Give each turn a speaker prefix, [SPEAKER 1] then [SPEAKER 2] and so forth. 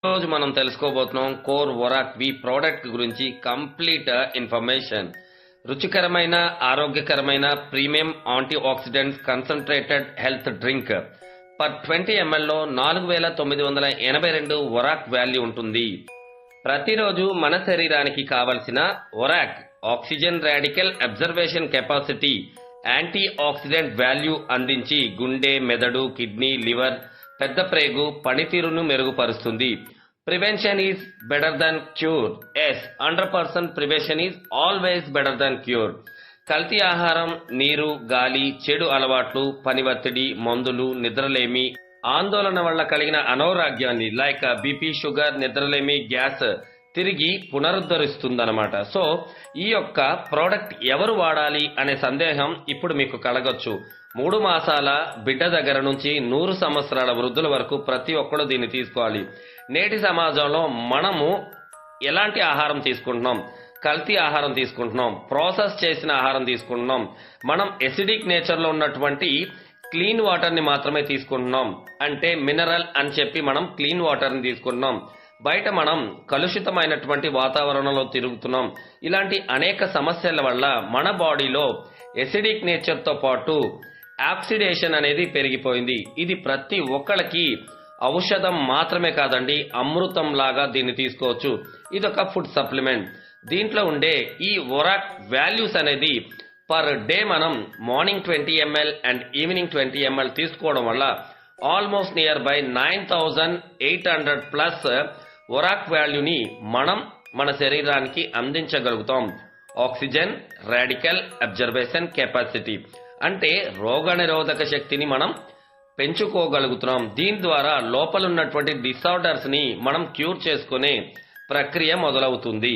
[SPEAKER 1] రోజు మనం తెలుసుకోబోతున్నాం కోర్ వొరాక్ వి ప్రోడక్ట్ గురించి కంప్లీట్ ఇన్ఫర్మేషన్. రుచికరమైన ఆరోగ్యకరమైన premium antioxidants concentrated health drink. Per 20 ml లో 4982 వొరాక్ వాల్యూ ఉంటుంది. ప్రతిరోజు మన శరీరానికి కావలసిన ORAC oxygen radical observation capacity antioxidant value అందించి గుండె, మెదడు, కిడ్నీ, లివర్, పెద్ద ప్రేగు పనితీరును మెరుగుపరుస్తుంది. Prevention is better than cure. Yes, 100% prevention is always better than cure. కల్తీ ఆహారం, నీరు, గాలి, చెడు అలవాట్లు, పని ఒత్తిడి, మందులు, నిద్రలేమి, ఆందోళన వల్ల కలిగిన అనారోగ్యాన్ని లైక్ బీపీ, షుగర్, నిద్రలేమి, గ్యాస్ తిరిగి పునరుద్ధరిస్తుందన్నమాట. సో ఈ యొక్క ప్రోడక్ట్ ఎవరు వాడాలి అనే సందేహం ఇప్పుడు మీకు కలగొచ్చు. 3 మాసాల బిడ్డ దగ్గర నుంచి 100 సంవత్సరాల వృద్ధుల వరకు ప్రతి ఒక్కరు దీన్ని తీసుకోవాలి. నేటి సమాజంలో మనము ఎలాంటి ఆహారం తీసుకుంటున్నాం? కల్తీ ఆహారం తీసుకుంటున్నాం, ప్రాసెస్ చేసిన ఆహారం తీసుకుంటున్నాం. మనం ఎసిడిక్ నేచర్ లో ఉన్నటువంటి క్లీన్ వాటర్ ని మాత్రమే తీసుకుంటున్నాం. అంటే మినరల్ అని చెప్పి మనం క్లీన్ వాటర్ ని తీసుకుంటున్నాం. బయట మనం కలుషితమైనటువంటి వాతావరణంలో తిరుగుతున్నాం. ఇలాంటి అనేక సమస్యల వల్ల మన బాడీలో ఎసిడిక్ నేచర్ తో పాటు ఆక్సిడేషన్ అనేది పెరిగిపోయింది. ఇది ప్రతి ఒక్కళ్ళకి ఔషధం మాత్రమే కాదండి, అమృతం లాగా దీన్ని తీసుకోవచ్చు. ఇదొక ఫుడ్ సప్లిమెంట్. దీంట్లో ఉండే ఈ వొరాక్ వాల్యూస్ అనేది పర్ డే మనం morning 20 ml and evening 20 ml తీసుకోవడం వల్ల ఆల్మోస్ట్ నియర్ బై 9800 ప్లస్ వొరాక్ వాల్యూని మనం మన శరీరానికి అందించగలుగుతాం. ఆక్సిజన్ రాడికల్ అబ్జర్వేషన్ కెపాసిటీ అంటే రోగనిరోధక శక్తిని మనం పెంచుకోగలుగుతున్నాం. దీని ద్వారా లోపల ఉన్నటువంటి డిసార్డర్స్ ని మనం క్యూర్ చేసుకునే ప్రక్రియ మొదలవుతుంది.